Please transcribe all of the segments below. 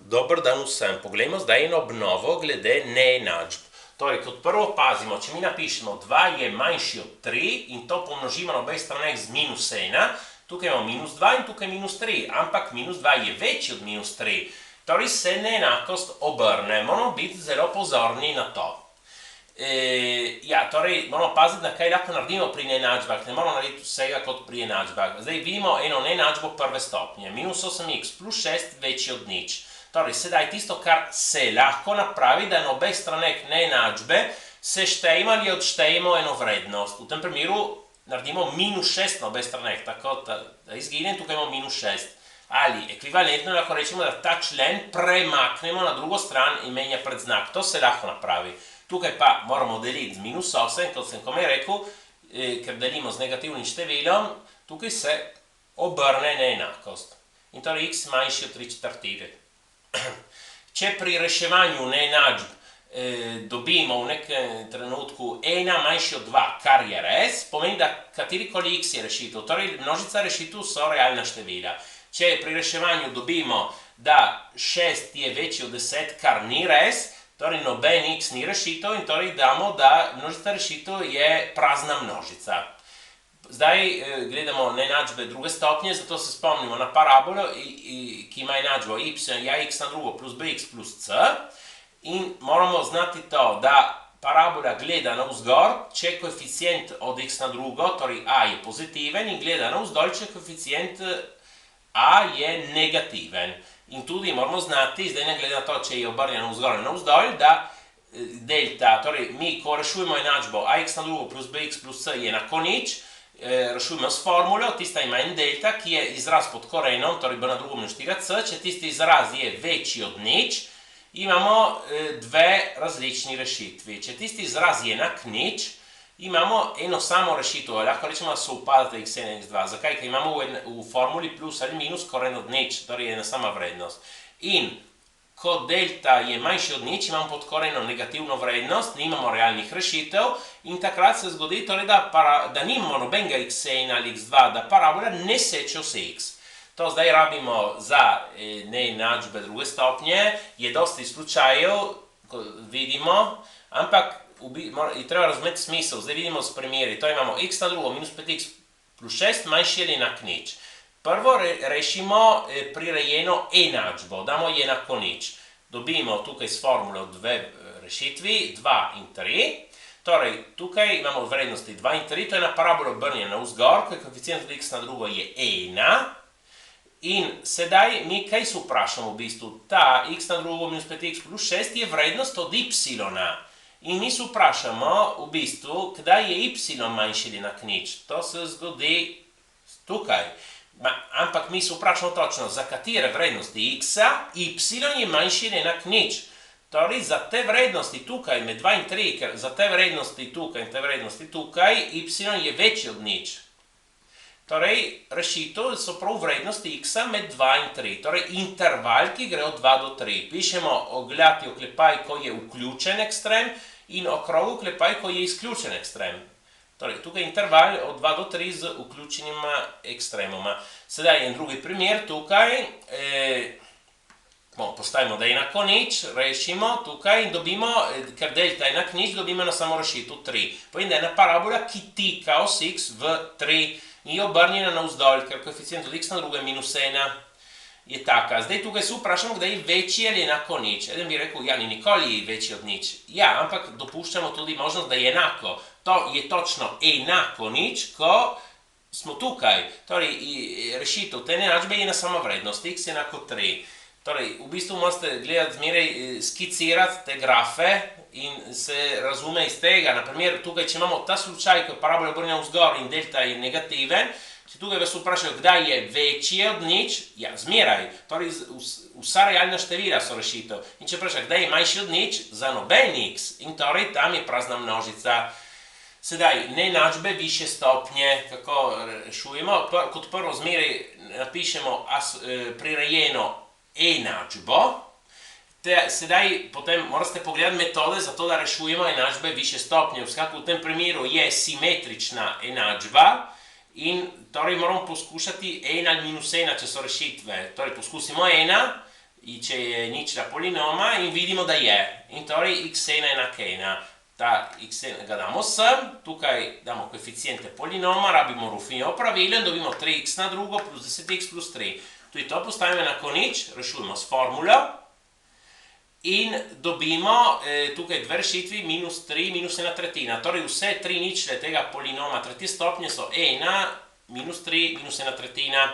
Dober dan vsem. Poglejmo zdaj eno obnovo glede neenačb. Torej, kot prvo pazimo, če mi napišemo 2 je manjši od 3 in to pomnožimo na obeh straneh z minus 1, tukaj imamo minus 2 in tukaj minus 3, ampak minus 2 je večji od minus 3. Torej se neenakost obrne, moramo biti zelo pozorni na to. Torej moramo paziti, na kaj lahko naredimo pri neenačbah, ne moramo narediti vsega kot pri enačbah. Zdaj vidimo eno neenačbo prve stopnje, minus 8x plus 6 večji od nič. Torej, sedaj tisto, kar se lahko napravi, da na obeh straneh neenačbe seštejemo ali odštejemo eno vrednost. V tem primeru naredimo minus 6 na obeh straneh, tako da izgine in tukaj imamo minus 6. Ali ekvivalentno lahko rečemo, da ta člen premaknemo na drugo stran in menja predznak. To se lahko napravi. Tukaj pa moramo deliti z minus 8, kot sem komaj rekel, ker delimo z negativnim številom, tukaj se obrne neenakost. In torej x manjši od 3/4. Če pri reševanju neenačb dobimo v nekem trenutku 1 manjši od 2, kar je res, pomeni, da katerikoli x je rešitev. Torej, množica rešitev so realna števila. Če pri reševanju dobimo, da 6 je večji od 10, kar ni res, torej noben x ni rešitev in torej damo, da množica rešitev je prazna množica. Zdaj gledamo neenačbe druge stopnje, zato se spomnimo na parabolo, ki ima enačbo y je x na drugo plus bx plus c. In moramo znati to, da parabola gleda navzgor, če koeficient od x na drugo, torej a je pozitiven, in gleda navzdol, če koeficient a je negativen. In tudi moramo znati, zdaj ne glede na to, če je obrnjeno navzgor ali navzdol, da delta, torej mi, ko rešujemo enačbo ax na drugo plus bx plus c je enako nič, rešujemo s formulo, tista ima en delta, ki je izraz pod korenom, torej b na drugo minus 4c, če tisti izraz je večji od nič, imamo dve različni rešitvi. Če tisti izraz je enak nič, imamo eno samo rešitev, lahko rečemo, da so upadate x1 in x2. Zakaj? Ker imamo v formuli plus ali minus koren od nič, torej je ena sama vrednost. In ko delta je manjši od nič, imamo pod korenom negativno vrednost, nimamo realnih rešitev in takrat se zgodi, torej, da nimamo nobenega x1 ali x2, da parabola ne seče vse x. To zdaj rabimo za neenačbe druge stopnje, je dosti slučajev, vidimo, ampak je treba razumeti smisel. Zdaj vidimo s primeri, to imamo x na drugo minus 5x plus 6 manjši ali enak nič. Prvo rešimo prirejeno enačbo, damo je enako nič. Dobimo tukaj s formulo dve rešitvi, 2 in 3. Torej, tukaj imamo vrednosti 2 in 3, to je ena parabola obrnjena navzgor, ko je koeficient od x na drugo je 1. In sedaj mi kaj se vprašamo v bistvu? Ta x na drugo minus 5x plus 6 je vrednost od y. In mi se vprašamo v bistvu, kdaj je y manjši ali enak nič. To se zgodi tukaj. Ampak mi se vprašamo točno, za katere vrednosti x-a y je manjši ali enak nič. Torej, za te vrednosti tukaj med 2 in 3, ker za te vrednosti tukaj in te vrednosti tukaj, y je večji od nič. Torej, rešitev so prav vrednosti x-a med 2 in 3. Torej, interval, ki gre od 2 do 3. Pišemo ogledati oklepaj, ko je vključen ekstrem in okrog oklepaj, ko je izključen ekstrem. Torej, tukaj je interval od 2 do 3 z vključenima ekstremoma. Sedaj en drugi primer, tukaj postavimo, da je enako nič, rešimo tukaj in dobimo, ker delta je enak nič, dobimo na samo rešitev 3. Povem, da je ena parabola, ki tika os x v 3 in je obrnjena navzdol, ker koeficient od x na drugo je minus 1. Je taka. Zdaj tukaj se vprašamo, kdaj je večji ali enako nič. Eden bi rekel, ni nikoli večji od nič. Ja, ampak dopuščamo tudi možnost, da je enako. To je točno enako nič, ko smo tukaj. Torej, rešitev te neenačbe je ena sama vrednost, x je enako 3. Torej, v bistvu morate gledati zmeraj, skicirati te grafe in se razume iz tega. Naprimer, tukaj, če imamo ta slučaj, ko je parabola obrnjena vzgor in delta je negativen, če tukaj vas vprašajo, kdaj je večji od nič, zmeraj. Torej, vsa realna števila so rešitev. In če vprašajo, kdaj je manjši od nič, za noben x. In torej, tam je prazna množica. Sedaj, neenačbe višje stopnje, kako rešujemo. Kot prvo zmeraj napišemo prirejeno enačbo. Sedaj potem morate pogledati metode za to, da rešujemo enačbe višje stopnje. V tem primeru je simetrična enačba. In torej moramo poskušati 1 ali minus 1, če so rešitve. Torej poskusimo 1, i če je ničla polinoma in vidimo, da je. In torej x1 enak 1. Ta x1 ga damo sem, tukaj damo koeficijente polinoma, rabimo Rufinovo pravilo in dobimo 3x na drugo plus 10x plus 3. Tudi to postavimo enako nič, rešujemo s formulo in dobimo tukaj dve rešitvi, minus 3, minus 1 tretjina. Torej vse tri ničle tega polinoma tretje stopnje so 1, minus 3, minus 1 tretjina.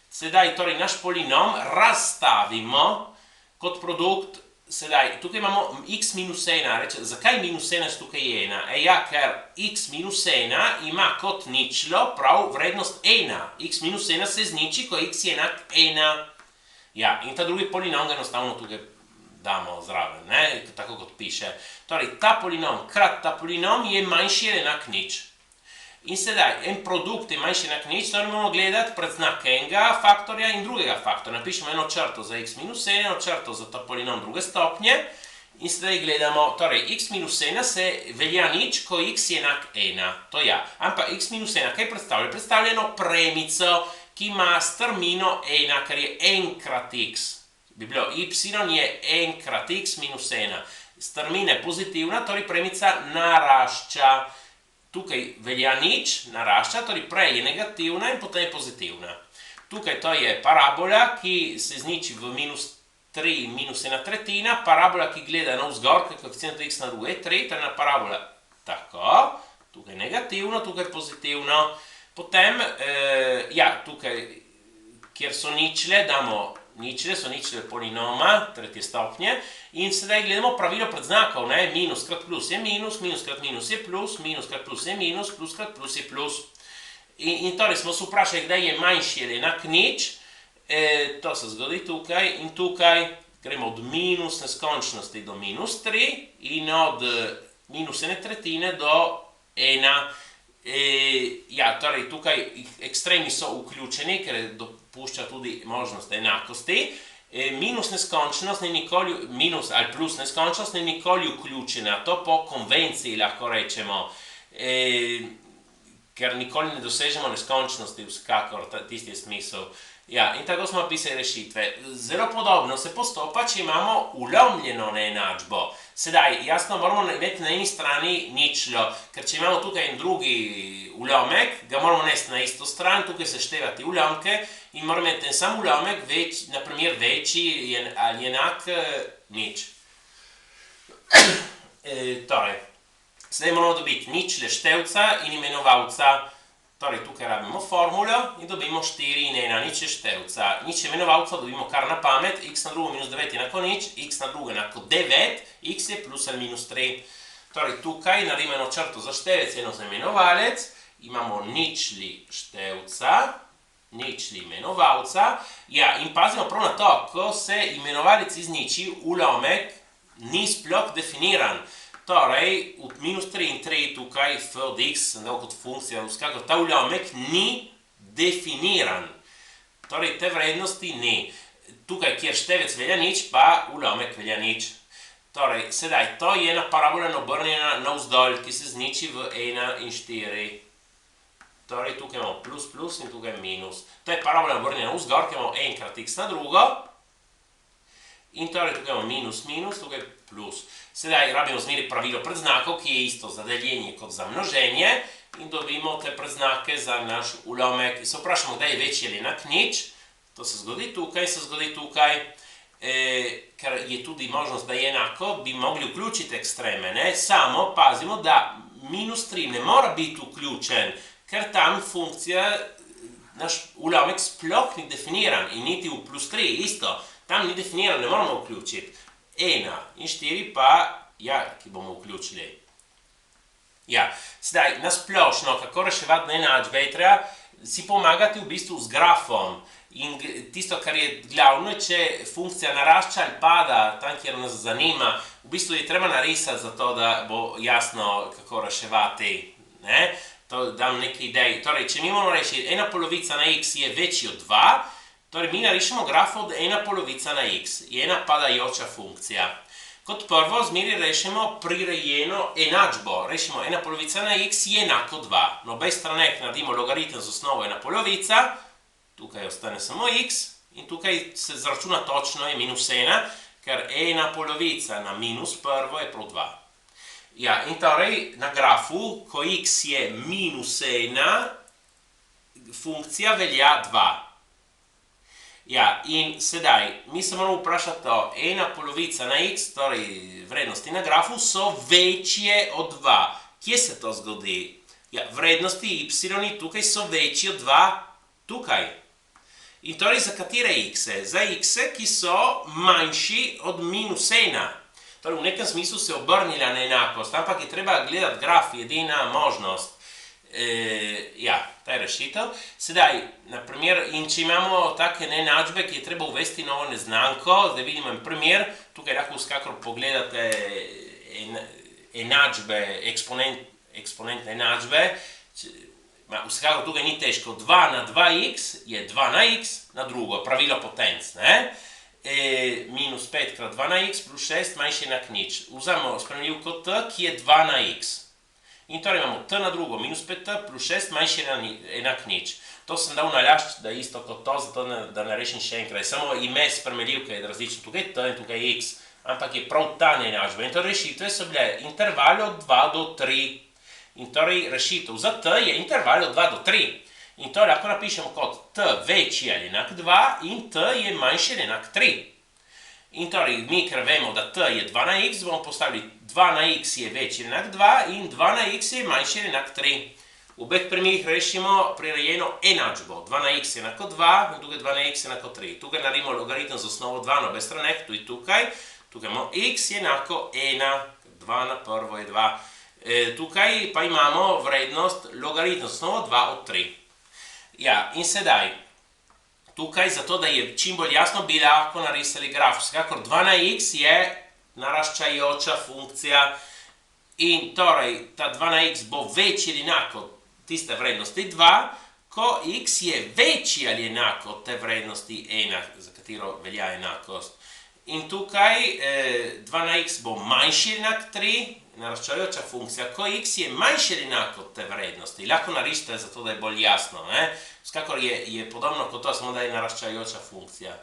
Sedaj torej naš polinom razstavimo kot produkt. Sedaj, tukaj imamo x minus 1, reče, zakaj minus 1 tukaj je 1? Ja, ker x minus 1 ima kot ničlo prav vrednost 1. X minus 1 se zniči, ko x je enak 1. Ja, in ta drugi polinom ga enostavno tukaj damo zraven, ne, tako kot piše. Torej, ta polinom krat ta polinom je manjši ali enak nič. In sedaj, en produkt je manjši enak nič, torej moramo gledati predznak enega faktorja in drugega faktorja. Napišemo eno črto za x minus 1, eno črto za ta polinom druge stopnje. In sedaj gledamo, torej x minus 1 se velja nič, ko x je enak 1. To ja. Ampak x minus 1 kaj predstavlja? Predstavlja eno premico, ki ima strmino 1, ker je n krat x. Bi bilo y je n krat x minus 1. Strmina je pozitivna, torej premica narašča. Tukaj velja nič, narašča, torej prej je negativna in potem je pozitivna. Tukaj to je parabola, ki se zniči v minus 3 minus 1 tretjina, parabola, ki gleda navzgor, ker koeficient x na drugo je 3, to je ena parabola tako, tukaj negativno, tukaj pozitivno. Potem, ja, tukaj, kjer so ničle, damo ničle, so ničle polinoma, tretje stopnje, in sedaj gledamo pravilo predznakov, ne, minus krat plus je minus, minus krat minus je plus, minus krat plus je minus, plus krat plus je plus. In torej smo se vprašali, kdaj je manjši ali enak nič, to se zgodi tukaj in tukaj gremo od minus neskončnosti do minus 3 in od minus 1 tretjine do 1. Ja, torej tukaj ekstremi so vključeni, ker dopušča tudi možnost enakosti. Minus neskončnost ni nikoli, minus ali plus neskončnost ni nikoli vključena, to po konvenciji lahko rečemo, ker nikoli ne dosežemo neskončnosti, vsekakor, tisti je smisel. Ja, in tako smo napisali rešitve. Zelo podobno se postopa, če imamo ulomljeno neenačbo. Sedaj, jasno, moramo imeti na eni strani ničlo, ker če imamo tukaj en drugi ulomek, ga moramo nesti na isto stran, tukaj seštevati ulomke in moramo imeti en sam ulomek, naprimer večji ali enak nič. Torej, sedaj moramo dobiti ničle števca in imenovalca. Torej, tukaj rabimo formulo in dobimo 4 in 1, nič je števca. Nič imenovalca dobimo kar na pamet, x na drugo minus 9 je enako nič, x na drugo enako 9, x je plus ali minus 3. Torej, tukaj naredimo eno črto za števec, eno za imenovalec, imamo ničli števca, ničli imenovalca. Ja, in pazimo prav na to, ko se imenovalec izniči, ulomek ni sploh definiran. Torej, v minus 3 in 3 tukaj f od x, kot funkcija, vsekakor ta ulomek ni definiran. Torej, te vrednosti ni. Tukaj, kjer števec velja nič, pa ulomek velja nič. Torej, sedaj, to je ena parabola obrnjena navzdolj, ki se zniči v 1 in 4. Torej, tukaj imamo plus plus in tukaj minus. To je parabola obrnjena navzgor, ki imamo 1 krat x na drugo. In torej, tukaj imamo minus minus, tukaj plus. Sedaj rabimo zmeri pravilo predznakov, ki je isto za deljenje kot za množenje in dobimo te predznake za naš ulomek. Se vprašamo, kdaj je večji ali enak nič. To se zgodi tukaj, ker je tudi možnost, da je enako, bi mogli vključiti ekstreme, ne? Samo pazimo, da minus 3 ne mora biti vključen, ker tam funkcija, naš ulomek sploh ni definiran in niti v plus 3 isto. Tam ni definiran, ne moramo vključiti. 1 in 4 pa, ja, ki bomo vključili. Ja, sedaj, nasplošno, kako reševati neenačbe, je treba si pomagati v bistvu z grafom. In tisto, kar je glavno, če funkcija narašča ali pada, tam, kjer nas zanima, v bistvu je treba narisati za to, da bo jasno, kako reševati. To dam nekaj idej. Torej, če mi moramo rešiti, 1/2 na x je večji od 2, torej, mi narišemo graf od 1/2 na x, je ena padajoča funkcija. Kot prvo, zmeri rešimo prirejeno enačbo. Rešimo 1/2 na x je enako 2. Na obeh straneh naredimo logaritem z osnovo 1/2, tukaj ostane samo x in tukaj se zračuna točno, je minus 1, ker ena polovica na minus prvo je prav 2. Ja, in torej na grafu, ko x je minus 1, funkcija velja 2. Ja, in sedaj, mi se moramo vprašati to, ena polovica na x, torej vrednosti na grafu, so večje od 2. Kje se to zgodi? Ja, vrednosti y tukaj so večji od 2 tukaj. In torej za katere x-e? Za x-e, ki so manjši od minus 1. Torej v nekem smislu se obrnila na enakost, ampak je treba gledati graf, edina možnost. Ja, ta je rešitev. Sedaj, naprimer, in če imamo take neenačbe, ki je treba uvesti novo neznanko, zdaj vidimo en primer, tukaj lahko vskakor pogledate enačbe, eksponentne enačbe, vsekakor tukaj ni težko, 2 na 2x je 2 na x na drugo, pravilo potenc, ne? Minus 5 krat 2 na x plus 6 manjši enak nič. Vzamemo spremenljivko t, ki je 2 na x. In torej imamo t na drugo, minus 5t plus 6 manjši enak nič. To sem dal nalašč, da je isto kot to, zato da ne rešim še enkrat. Samo ime spremenljivke je različno, tukaj je t in tukaj je x, ampak je prav ta neenačba. In torej rešitve so bile interval od 2 do 3. In torej rešitev za t je interval od 2 do 3. In to lahko napišemo kot t večji ali enak 2 in t je manjši ali enak 3. In torej, mi, ker vemo, da t je 2 na x, bomo postavili 2 na x je večji ali enak 2 in 2 na x je manjši ali enak 3. V obeh primerih rešimo prirejeno enačbo. 2 na x je enako 2 in tukaj 2 na x je enako 3. Tukaj naredimo logaritem z osnovo 2 na obe straneh, tudi tukaj. Tukaj imamo x je enako 1, 2 na prvo je 2. Tukaj pa imamo vrednost logaritem z osnovo 2 od 3. Ja, in sedaj, tukaj, zato da je čim bolj jasno, bi lahko narisali graf. Vsekakor 2 na x je naraščajoča funkcija in torej ta 2 na x bo večji ali enak od tiste vrednosti 2, ko x je večji ali enak od te vrednosti 1, za katero velja enakost. In tukaj 2 na x bo manjši ali enak 3, naraščajoča funkcija, ko x je manjši ali enak od te vrednosti. Lahko narišite, zato da je bolj jasno. Vsekakor je podobno kot to, samo da je naraščajoča funkcija.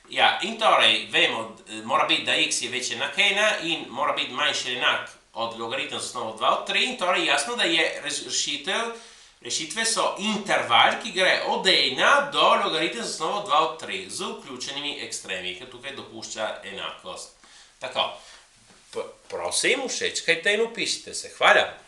Ja, in torej, vemo, mora biti, da x je večji enak 1 in mora biti manjši ali enak od logaritem z osnovo 2 od 3 in torej jasno, da je rešitve so interval, ki gre od 1 do logaritem z osnovo 2 od 3 z vključenimi ekstremi, ki tukaj dopušča enakost. Tako, prosim, všečkajte in upišite se. Hvala.